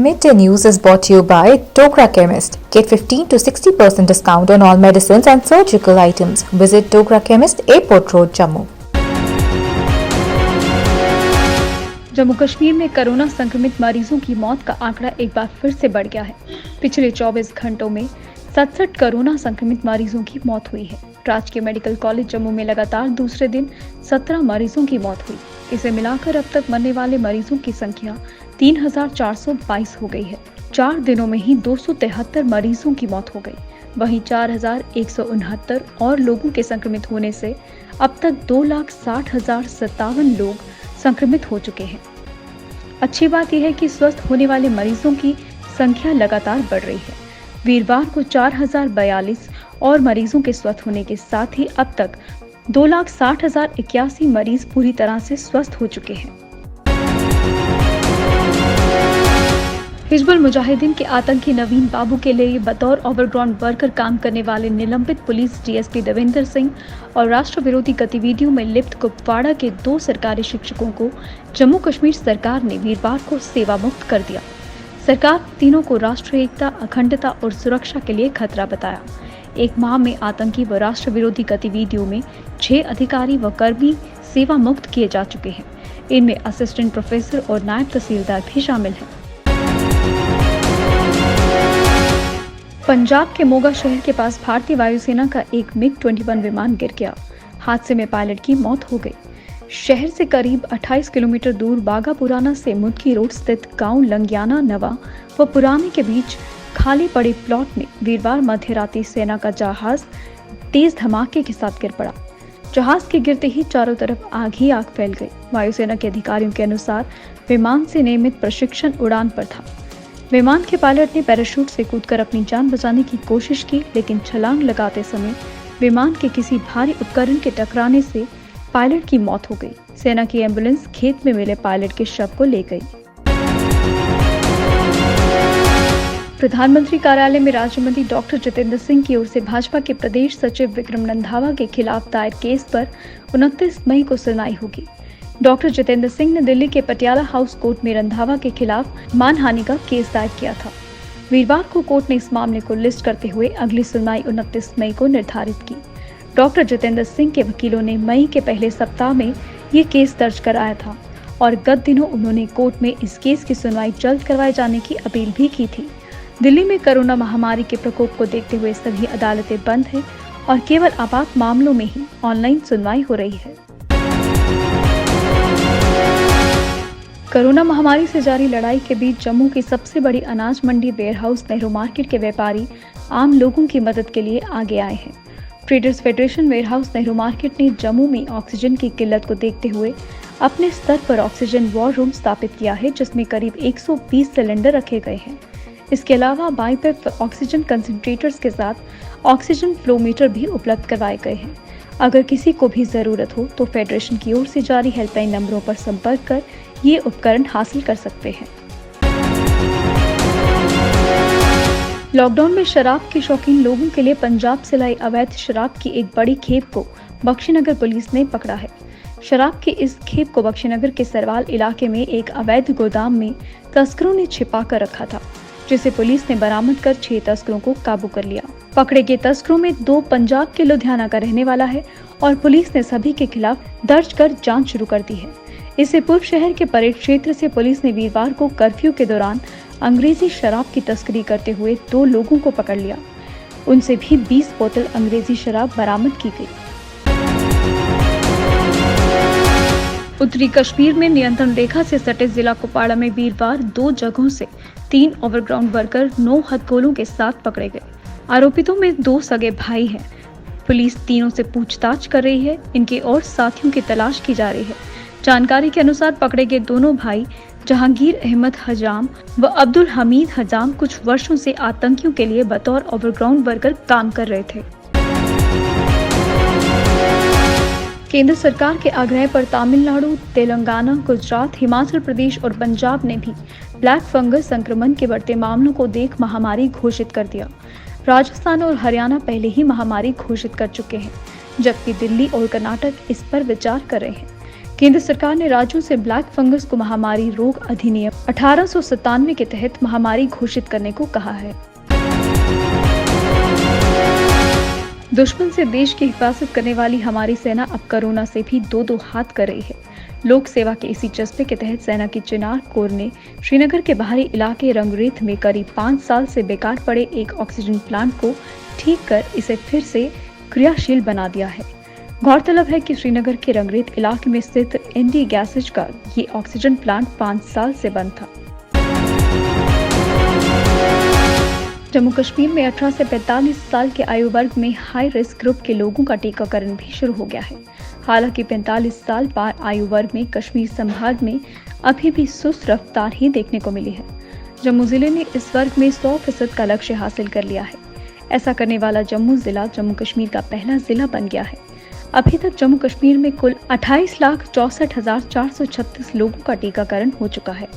Midday News is brought to you by Dogra Chemist. Get 15 to 60% discount on all medicines and surgical items. Visit Dogra Chemist, Airport Road, Jammu. Jammu Kashmir में corona संक्रमित मरीजों की मौत का आंकड़ा एक बार फिर से बढ़ गया है। पिछले 24 घंटों में 67 कोरोना संक्रमित मरीजों की मौत हुई है। राजकीय मेडिकल कॉलेज जम्मू में लगातार दूसरे दिन 17 मरीजों की मौत हुई। इसे मिलाकर अब तक मरने वाले मरीजों की संख्या 3422 हो गई है। 4 दिनों में ही 273 मरीजों की मौत हो गई। वहीं 4169 और लोगों के संक्रमित होने से अब तक 2,60,057 लोग संक्रमित हो चुके हैं। अच्छी बात यह है कि स्वस्थ होने वाले मरीजों की संख्या लगातार बढ़ रही है। वीरवार को 4042 और मरीजों के स्वस्थ होने के साथ ही अब तक 2,60,081 मरीज पूरी तरह से स्वस्थ हो चुके हैं। हिजबुल मुजाहिदीन के आतंकी नवीन बाबू के लिए बतौर ओवरग्राउंड वर्कर काम करने वाले निलंबित पुलिस डीएसपी देवेंद्र सिंह और राष्ट्र विरोधी गतिविधियों में लिप्त कुपवाड़ा के 2 सरकारी शिक्षकों को जम्मू कश्मीर सरकार ने वीरवार को सेवा मुक्त कर दिया। सरकार तीनों को राष्ट्रीय एकता, अखंडता और सुरक्षा के लिए खतरा बताया। एक माह में आतंकी व राष्ट्र विरोधी गतिविधियों में 6 अधिकारी व कर्मी सेवा मुक्त किए जा चुके हैं। इनमें असिस्टेंट प्रोफेसर और नायब तहसीलदार भी शामिल हैं। पंजाब के मोगा शहर के पास भारतीय वायुसेना का एक MiG-21 विमान गिर गया। हादसे में पायलट की मौत हो गई। शहर से करीब 28 किलोमीटर दूर बागा पुराना से मुदकी रोड स्थित गांव लंगियाना नवा व पुराने के बीच खाली पड़े प्लॉट में वीरवार मध्य रात्रि सेना का जहाज तेज धमाके के साथ गिर पड़ा। जहाज के गिरते ही चारों तरफ आग ही आग फैल गई। वायुसेना के अधिकारियों के अनुसार विमान से नियमित प्रशिक्षण उड़ान पर था। विमान के पायलट ने पैराशूट से कूदकर अपनी जान बचाने की कोशिश की, लेकिन छलांग लगाते समय विमान के किसी भारी उपकरण के टकराने से पायलट की मौत हो गई। सेना की एम्बुलेंस खेत में मिले पायलट के शव को ले गई। प्रधानमंत्री कार्यालय में राज्य मंत्री डॉक्टर जितेंद्र सिंह की ओर से भाजपा के प्रदेश सचिव विक्रम रंधावा के खिलाफ दायर केस पर 29 मई को सुनवाई होगी। डॉक्टर जितेंद्र सिंह ने दिल्ली के पटियाला हाउस कोर्ट में रंधावा के खिलाफ मानहानि का केस दायर किया था। वीरवार को कोर्ट ने इस मामले को लिस्ट करते हुए अगली सुनवाई 29 मई को निर्धारित की। डॉक्टर जितेंद्र सिंह के वकीलों ने मई के पहले सप्ताह में ये केस दर्ज कराया था और गत दिनों उन्होंने कोर्ट में इस केस की सुनवाई जल्द करवाए जाने की अपील भी की थी। दिल्ली में कोरोना महामारी के प्रकोप को देखते हुए सभी अदालतें बंद हैं और केवल आपात मामलों में ही ऑनलाइन सुनवाई हो रही है। कोरोना महामारी से जारी लड़ाई के बीच जम्मू की सबसे बड़ी अनाज मंडी वेयरहाउस नेहरू मार्केट के व्यापारी आम लोगों की मदद के लिए आगे आए हैं। Traders federation warehouse Nehru market ने जम्मू में ऑक्सीजन की किल्लत को देखते हुए अपने स्तर पर ऑक्सीजन वॉर रूम स्थापित किया है, जिसमें करीब 120 सिलेंडर रखे गए हैं। इसके अलावा बाईपेप ऑक्सीजन कंसंट्रेटर्स के साथ ऑक्सीजन फ्लोमीटर भी उपलब्ध करवाए गए हैं। अगर किसी को भी जरूरत हो तो फेडरेशन की ओर से जारी हेल्पलाइन नंबरों पर संपर्क कर ये उपकरण हासिल कर सकते हैं। लॉकडाउन में शराब के शौकीन लोगों के लिए पंजाब से लाई अवैध शराब की एक बड़ी खेप को बख्शीनगर पुलिस ने पकड़ा है। शराब की इस खेप को बख्शीनगर के सरवाल इलाके में एक अवैध गोदाम में तस्करों ने छिपा कर रखा था, जिसे पुलिस ने बरामद कर 6 तस्करों को काबू कर लिया। पकड़े गए तस्करों में 2 पंजाब के लुधियाना का रहने वाला है और पुलिस ने सभी के खिलाफ दर्ज कर जांच शुरू कर दी है। इससे पूर्व शहर के परेड क्षेत्र से पुलिस ने वीरवार को कर्फ्यू के दौरान अंग्रेजी शराब की तस्करी करते हुए 2 लोगों को पकड़ लिया। उनसे भी 20 बोतल अंग्रेजी शराब बरामद की गई। उत्तरी कश्मीर में नियंत्रण रेखा से सटे जिला कुपवाड़ा में वीरवार 2 जगहों से 3 ओवरग्राउंड वर्कर 9 हथगोलों के साथ पकड़े गए। आरोपितों में 2 सगे भाई हैं। पुलिस तीनों से पूछताछ कर रही है। इनके और साथियों की तलाश की जा रही है। जानकारी के अनुसार पकड़े गए दोनों भाई जहांगीर अहमद हजाम व अब्दुल हमीद हजाम कुछ वर्षों से आतंकियों के लिए बतौर ओवरग्राउंड वर्कर काम कर रहे थे। केंद्र सरकार के आग्रह पर तमिलनाडु, तेलंगाना, गुजरात, हिमाचल प्रदेश और पंजाब ने भी ब्लैक फंगस संक्रमण के बढ़ते मामलों को देख महामारी घोषित कर दिया। राजस्थान और हरियाणा पहले ही महामारी घोषित कर चुके हैं, जबकि दिल्ली और कर्नाटक इस पर विचार कर रहे हैं। केंद्र सरकार ने राज्यों से ब्लैक फंगस को महामारी रोग अधिनियम 1897 के तहत महामारी घोषित करने को कहा है। दुश्मन से देश की हिफाजत करने वाली हमारी सेना अब कोरोना से भी दो हाथ कर रही है। लोक सेवा के इसी जज्बे के तहत सेना की चिनार कोर ने श्रीनगर के बाहरी इलाके रंगरेथ में करीब 5 साल से बेकार पड़े एक ऑक्सीजन प्लांट को ठीक कर इसे फिर से क्रियाशील बना दिया है। गौरतलब है कि श्रीनगर के रंगरेथ इलाके में स्थित एनडी गैसेज का ये ऑक्सीजन प्लांट 5 साल से बंद था। जम्मू कश्मीर में 18 से 45 साल के आयु वर्ग में हाई रिस्क ग्रुप के लोगों का टीकाकरण भी शुरू हो गया है। हालांकि 45 साल पार आयु वर्ग में कश्मीर संभाग में अभी भी सुस्त रफ्तार ही देखने को मिली है। जम्मू जिले ने इस वर्ग में 100% का लक्ष्य हासिल कर लिया है। ऐसा करने वाला जम्मू जिला जम्मू कश्मीर का पहला जिला बन गया है। अभी तक जम्मू कश्मीर में कुल 28,64,436 लोगों का टीकाकरण हो चुका है।